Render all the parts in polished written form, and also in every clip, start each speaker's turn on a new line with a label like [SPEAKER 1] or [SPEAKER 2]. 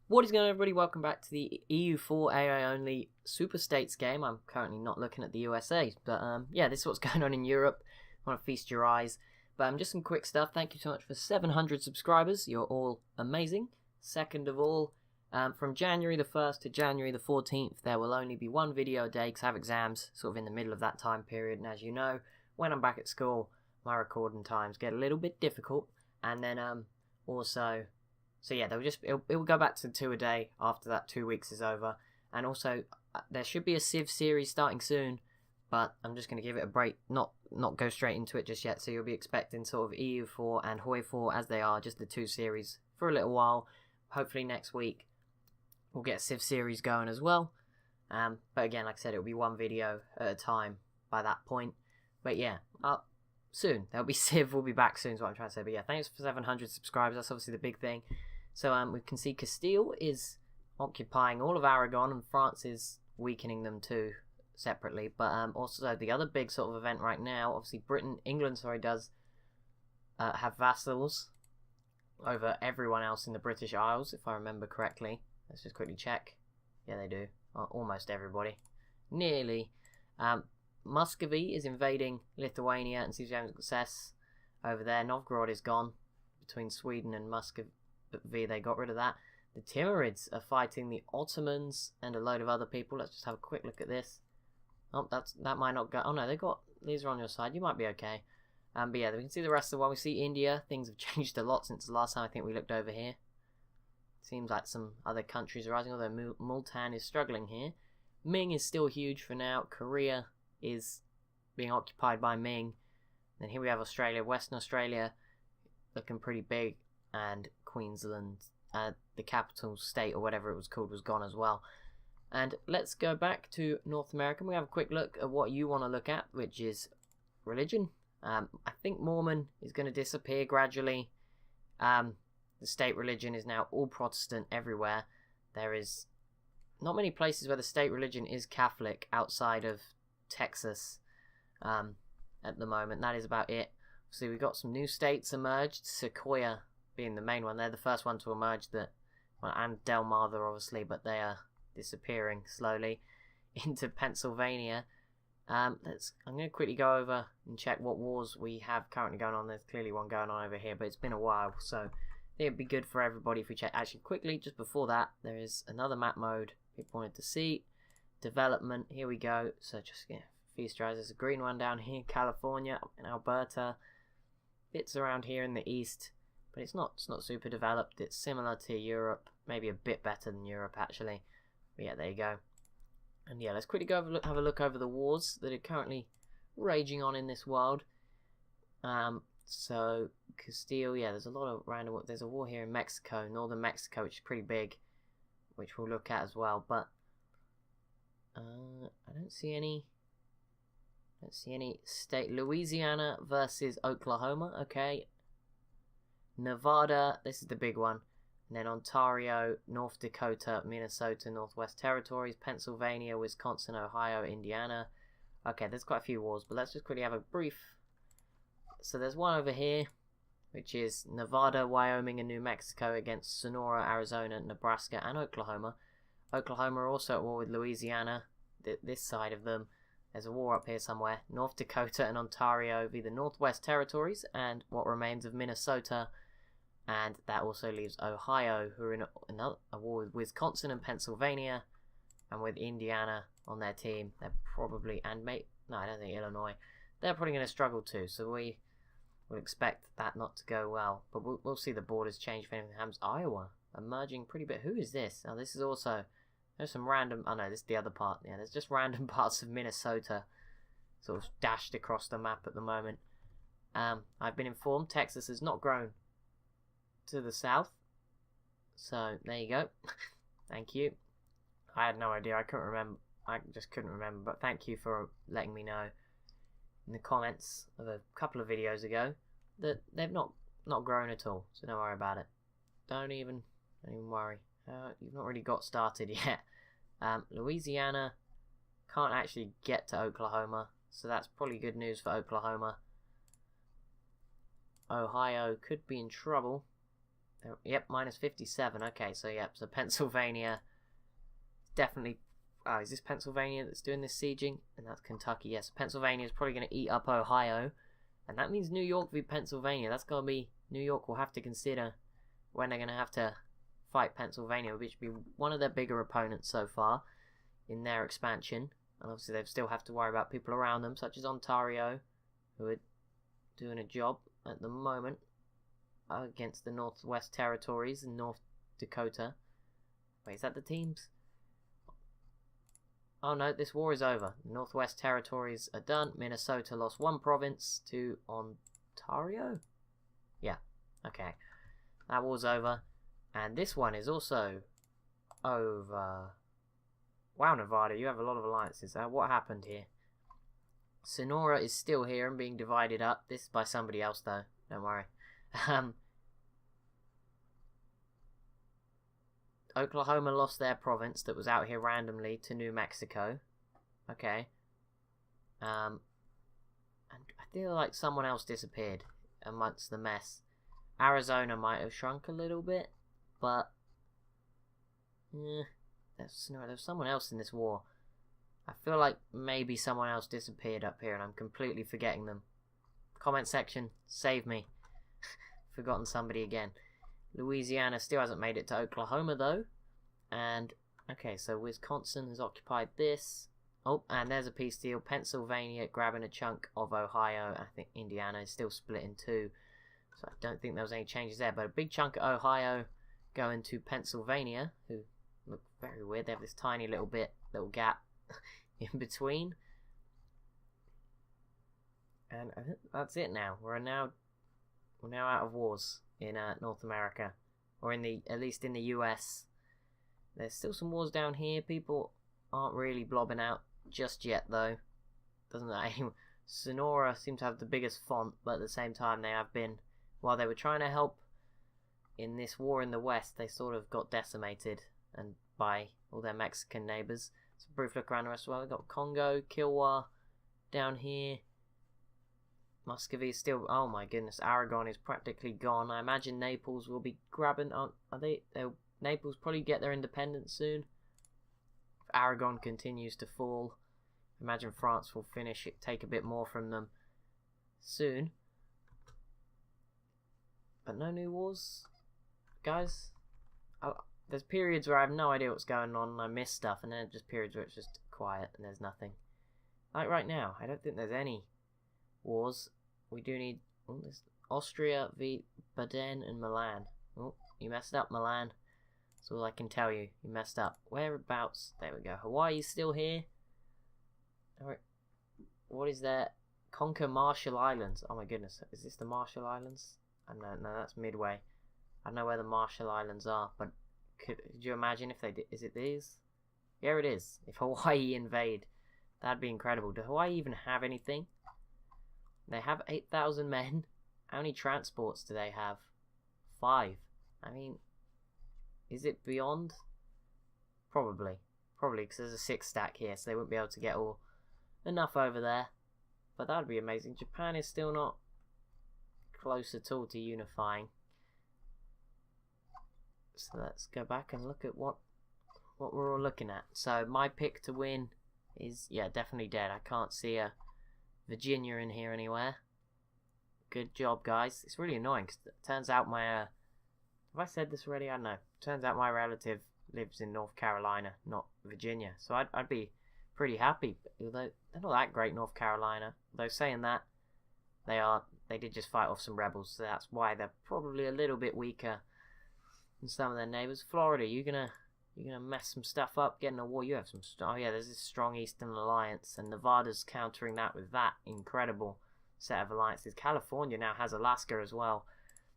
[SPEAKER 1] What is going on, everybody? Welcome back to the EU4 AI only Super States game. I'm currently not looking at the USA, but yeah, this is what's going on in Europe. I want to feast your eyes. But just some quick stuff. Thank you so much for 700 subscribers. You're all amazing. Second of all, from January the 1st to January the 14th, there will only be one video a day because I have exams sort of in the middle of that time period. And as you know, when I'm back at school, my recording times get a little bit difficult. And then also... So yeah, it will go back to 2 a day after that 2 weeks is over. And also, there should be a Civ series starting soon, but I'm just going to give it a break, not go straight into it just yet. So you'll be expecting sort of EU4 and HOI4 as they are, just the 2 series for a little while. Hopefully next week we'll get a Civ series going as well. But again, like I said, it'll be one video at a time by that point. But yeah, soon. There'll be Civ, we'll be back soon is what I'm trying to say. But yeah, thanks for 700 subscribers. That's obviously the big thing. So we can see Castile is occupying all of Aragon and France is weakening them too separately. But also the other big sort of event right now, obviously England does have vassals over everyone else in the British Isles, if I remember correctly. Let's just quickly check. Yeah, they do. Almost everybody. Nearly. Muscovy is invading Lithuania and seems to have success over there. Novgorod is gone between Sweden and Muscovy. They got rid of that. The Timurids are fighting the Ottomans and a load of other people. Let's just have a quick look at this. Oh, that might not go. Oh no, these are on your side. You might be okay. But yeah, we can see the rest of the world. We see India. Things have changed a lot since the last time I think we looked over here. Seems like some other countries are rising, although Multan is struggling here. Ming is still huge for now. Korea is being occupied by Ming. Then here we have Australia, Western Australia, looking pretty big, and Queensland, the capital state or whatever it was called, was gone as well. And let's go back to North America. We have a quick look at what you want to look at, which is religion. I think Mormon is going to disappear gradually. The state religion is now all Protestant everywhere. There is not many places where the state religion is Catholic outside of Texas at the moment. That is about it. So we've got some new states emerged. Sequoia being the main one. They're the first one to emerge, and Del Mar obviously, but they are disappearing slowly into Pennsylvania. I'm going to quickly go over and check what wars we have currently going on. There's clearly one going on over here, but it's been a while, so I think it'd be good for everybody if we check. Actually, quickly, just before that, there is another map mode people wanted to see. Development, here we go. So just feast your eyes. There's a green one down here, California and Alberta. Bits around here in the east, but it's not super developed. It's similar to Europe, maybe a bit better than Europe actually. But yeah, there you go. And yeah, let's quickly go have a look over the wars that are currently raging on in this world. So Castile, yeah, there's a lot of random. There's a war here in Mexico, northern Mexico, which is pretty big, which we'll look at as well. But I don't see any. Let's see any state. Louisiana versus Oklahoma. Okay. Nevada, this is the big one. And then Ontario, North Dakota, Minnesota, Northwest Territories, Pennsylvania, Wisconsin, Ohio, Indiana. Okay, there's quite a few wars, but let's just quickly have a brief. So there's one over here, which is Nevada, Wyoming, and New Mexico against Sonora, Arizona, Nebraska, and Oklahoma. Oklahoma are also at war with Louisiana, this side of them. There's a war up here somewhere. North Dakota and Ontario be the Northwest Territories and what remains of Minnesota. And that also leaves Ohio, who are in a war with Wisconsin and Pennsylvania. And with Indiana on their team. They're probably... No, I don't think Illinois. They're probably going to struggle too. So we will expect that not to go well. But we'll see the borders change if anything happens. Iowa emerging pretty bit. Who is this? Now this is also... There's some random... Oh no, this is the other part. Yeah, there's just random parts of Minnesota sort of dashed across the map at the moment. I've been informed Texas has not grown to the south. So, there you go. Thank you. I had no idea. I couldn't remember. I just couldn't remember. But thank you for letting me know in the comments of a couple of videos ago that they've not grown at all. So don't worry about it. Don't even worry. You've not really got started yet. Louisiana can't actually get to Oklahoma, so that's probably good news for Oklahoma. Ohio could be in trouble. Yep, minus 57. Okay, so yep, so Pennsylvania definitely. Oh, is this Pennsylvania that's doing this sieging? And that's Kentucky. Yes, Pennsylvania is probably going to eat up Ohio, and that means New York v Pennsylvania. That's going to be New York will have to consider when they're going to have to fight Pennsylvania, which would be one of their bigger opponents so far in their expansion. And obviously they still have to worry about people around them, such as Ontario, who are doing a job at the moment against the Northwest Territories and North Dakota. Wait, is that the teams? Oh no, this war is over. The Northwest Territories are done. Minnesota lost one province to Ontario? Yeah, okay. That war's over. And this one is also over. Wow, Nevada, you have a lot of alliances. What happened here? Sonora is still here and being divided up. This is by somebody else, though. Don't worry. Oklahoma lost their province that was out here randomly to New Mexico. Okay. And I feel like someone else disappeared amongst the mess. Arizona might have shrunk a little bit, but there's someone else in this war. I feel like maybe someone else disappeared up here and I'm completely forgetting them. Comment section, save me. Forgotten somebody again. Louisiana still hasn't made it to Oklahoma though. And, okay, so Wisconsin has occupied this. Oh, and there's a peace deal. Pennsylvania grabbing a chunk of Ohio. I think Indiana is still split in two. So I don't think there was any changes there. But a big chunk of Ohio going to Pennsylvania, who look very weird. They have this tiny little gap in between. And I think that's it now. We're now out of wars in North America, or at least in the US. There's still some wars down here. People aren't really blobbing out just yet, though. Doesn't that anyway? Sonora seem to have the biggest font, but at the same time they have been, while they were trying to help in this war in the West, they sort of got decimated and by all their Mexican neighbors. So brief look around the rest of the world. We've got Congo, Kilwa down here. Muscovy is still, oh my goodness, Aragon is practically gone. I imagine Naples will be grabbing, Naples probably get their independence soon. If Aragon continues to fall, I imagine France will finish it, take a bit more from them soon. But no new wars, guys. There's periods where I have no idea what's going on and I miss stuff, and then just periods where it's just quiet and there's nothing. Like right now, I don't think there's any wars. We do need this Austria v Baden and Milan. Oh, you messed up, Milan. That's all I can tell you. You messed up. Whereabouts? There we go. Hawaii's still here. Alright. What is that? Conquer Marshall Islands. Oh my goodness. Is this the Marshall Islands? No, that's Midway. I don't know where the Marshall Islands are, but could you imagine if they did? Is it these? Yeah, it is. If Hawaii invade, that'd be incredible. Do Hawaii even have anything? They have 8,000 men. How many transports do they have? 5. I mean, is it beyond? Probably, because there's a 6 stack here, so they wouldn't be able to get enough over there. But that would be amazing. Japan is still not close at all to unifying. So let's go back and look at what we're all looking at. So my pick to win is, yeah, definitely dead. I can't see a Virginia in here anywhere. Good job, guys. It's really annoying because it turns out my have I said this already? I don't know. Turns out my relative lives in North Carolina, not Virginia. So I'd be pretty happy. Although they're not that great, North Carolina. Though saying that, they did just fight off some rebels, so that's why they're probably a little bit weaker than some of their neighbors. Florida, you gonna mess some stuff up, get in a war. You have some. Oh yeah, there's this strong Eastern Alliance, and Nevada's countering that with that incredible set of alliances. California now has Alaska as well,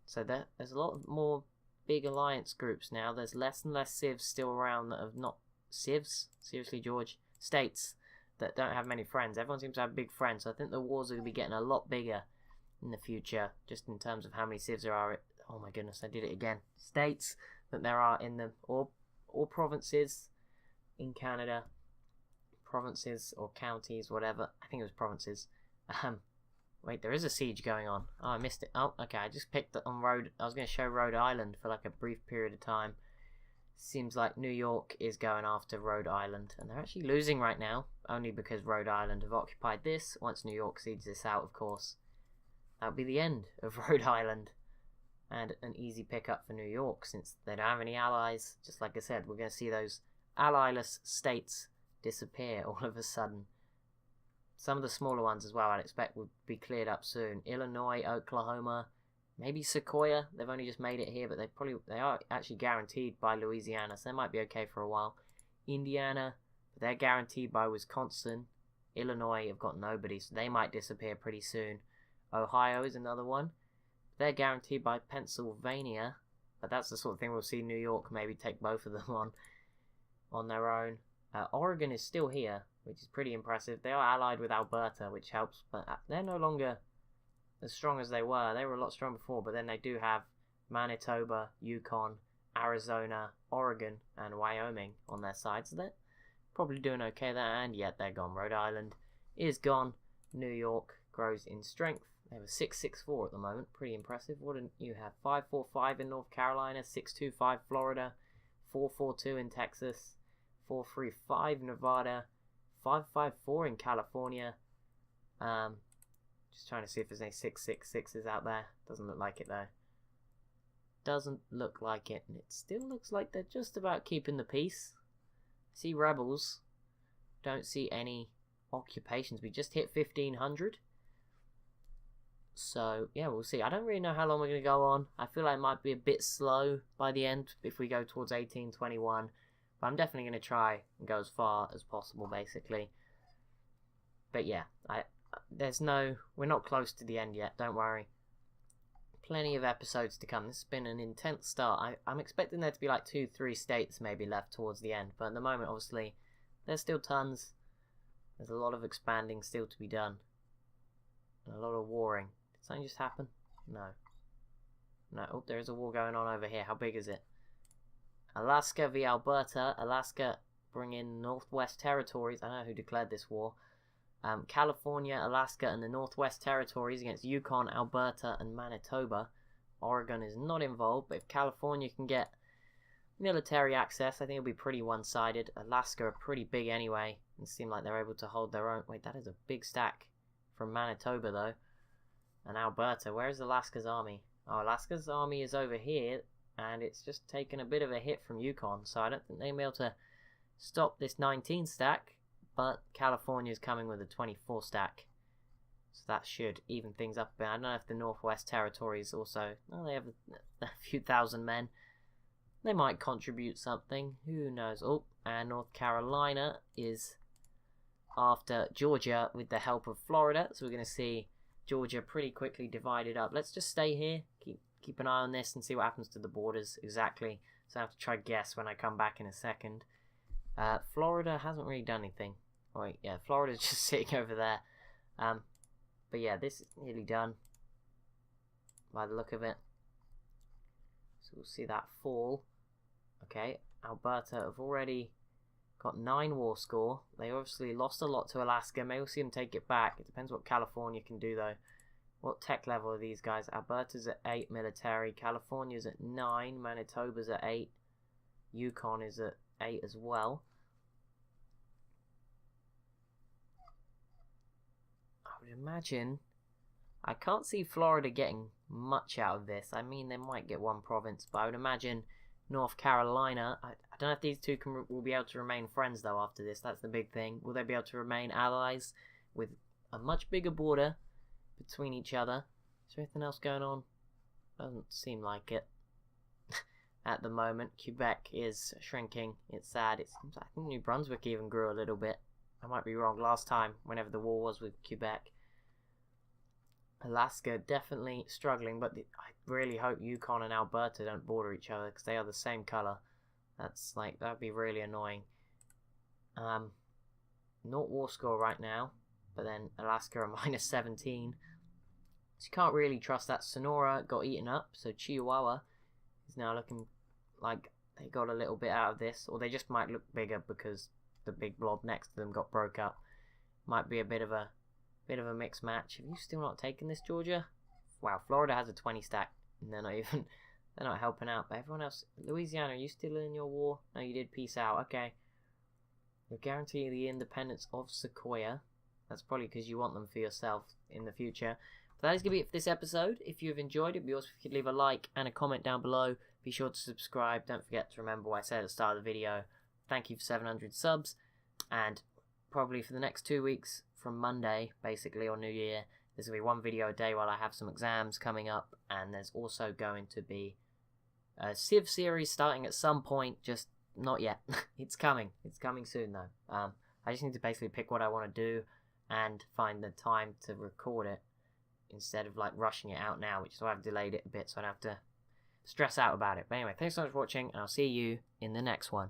[SPEAKER 1] so there's a lot more big alliance groups now. There's less and less civs still around that have not civs. Seriously, George, states that don't have many friends. Everyone seems to have big friends. So I think the wars are going to be getting a lot bigger in the future, just in terms of how many civs there are. Oh my goodness, I did it again. States that there are in them, or provinces in Canada, provinces or counties, whatever. I think it was provinces. Wait, there is a siege going on. Oh, I missed it. Oh, okay, I just picked it on Rhode... I was going to show Rhode Island for like a brief period of time. Seems like New York is going after Rhode Island. And they're actually losing right now. Only because Rhode Island have occupied this. Once New York sieges this out, of course, that'll be the end of Rhode Island. And an easy pickup for New York, since they don't have any allies. Just like I said, we're going to see those allyless states disappear all of a sudden. Some of the smaller ones as well, I'd expect, would be cleared up soon. Illinois, Oklahoma, maybe Sequoia. They've only just made it here, but they are actually guaranteed by Louisiana, so they might be okay for a while. Indiana, but they're guaranteed by Wisconsin. Illinois have got nobody, so they might disappear pretty soon. Ohio is another one. They're guaranteed by Pennsylvania, but that's the sort of thing we'll see New York maybe take both of them on their own. Oregon is still here, which is pretty impressive. They are allied with Alberta, which helps, but they're no longer as strong as they were. They were a lot stronger before, but then they do have Manitoba, Yukon, Arizona, Oregon, and Wyoming on their side, so they're probably doing okay there, and yet they're gone. Rhode Island is gone. New York grows in strength. They have a 664 at the moment, pretty impressive. What do you have? 545 in North Carolina, 625 Florida, 442 in Texas, 435 Nevada, 554 in California. Just trying to see if there's any 666s out there. Doesn't look like it though. Doesn't look like it, and it still looks like they're just about keeping the peace. See rebels. Don't see any occupations. We just hit 1500. So, yeah, we'll see. I don't really know how long we're going to go on. I feel like it might be a bit slow by the end if we go towards 1821. But I'm definitely going to try and go as far as possible, basically. But yeah, we're not close to the end yet, don't worry. Plenty of episodes to come. This has been an intense start. I'm expecting there to be like 2-3 states maybe left towards the end. But at the moment, obviously, there's still tons. There's a lot of expanding still to be done. And a lot of warring. Did something just happen? No. No. Oh, there is a war going on over here. How big is it? Alaska v Alberta. Alaska bring in Northwest Territories. I don't know who declared this war. California, Alaska, and the Northwest Territories against Yukon, Alberta, and Manitoba. Oregon is not involved, but if California can get military access, I think it'll be pretty one-sided. Alaska are pretty big anyway, and seem like they're able to hold their own. Wait, that is a big stack from Manitoba, though. And Alberta. Where is Alaska's army? Oh, Alaska's army is over here, and it's just taken a bit of a hit from Yukon, so I don't think they'll be able to stop this 19 stack. But California's coming with a 24 stack. So that should even things up a bit. I don't know if the Northwest Territories also... Well, they have a few thousand men. They might contribute something. Who knows? Oh, and North Carolina is after Georgia with the help of Florida. So we're going to see Georgia pretty quickly divided up. Let's just stay here. Keep an eye on this and see what happens to the borders exactly. So I have to try to guess when I come back in a second. Florida hasn't really done anything. Wait, yeah, Florida's just sitting over there. But yeah, this is nearly done by the look of it. So we'll see that fall. Okay, Alberta have already got 9 war score. They obviously lost a lot to Alaska. Maybe we'll see them take it back. It depends what California can do, though. What tech level are these guys? Alberta's at 8 military. California's at 9. Manitoba's at 8. Yukon is at 8 as well. I would imagine... I can't see Florida getting much out of this. I mean, they might get one province, but I would imagine North Carolina... I don't know if these two will be able to remain friends, though, after this. That's the big thing. Will they be able to remain allies with a much bigger border between each other? Is there anything else going on? Doesn't seem like it. At the moment, Quebec is shrinking. It's sad. I think New Brunswick even grew a little bit. I might be wrong. Last time, whenever the war was with Quebec. Alaska definitely struggling, but I really hope Yukon and Alberta don't border each other because they are the same color. That'd be really annoying. Not war score right now, but then Alaska are minus 17. So you can't really trust that. Sonora got eaten up, so Chihuahua is now looking like they got a little bit out of this, or they just might look bigger because the big blob next to them got broke up. Might be a bit of a Bit of a mixed match. Have you still not taken this, Georgia? Wow, Florida has a 20 stack, and they're not helping out. But everyone else, Louisiana, are you still in your war? No, you did peace out. Okay. You're guaranteeing the independence of Sequoia. That's probably because you want them for yourself in the future. But that is going to be it for this episode. If you've enjoyed it, it'd be awesome if you could leave a like and a comment down below. Be sure to subscribe. Don't forget to remember what I said at the start of the video. Thank you for 700 subs. And probably for the next 2 weeks, from Monday, basically, or New Year, there's going to be one video a day while I have some exams coming up. And there's also going to be a Civ series starting at some point, just not yet. It's coming. It's coming soon, though. I just need to basically pick what I want to do and find the time to record it instead of like rushing it out now, which is why I've delayed it a bit so I don't have to stress out about it. But anyway, thanks so much for watching, and I'll see you in the next one.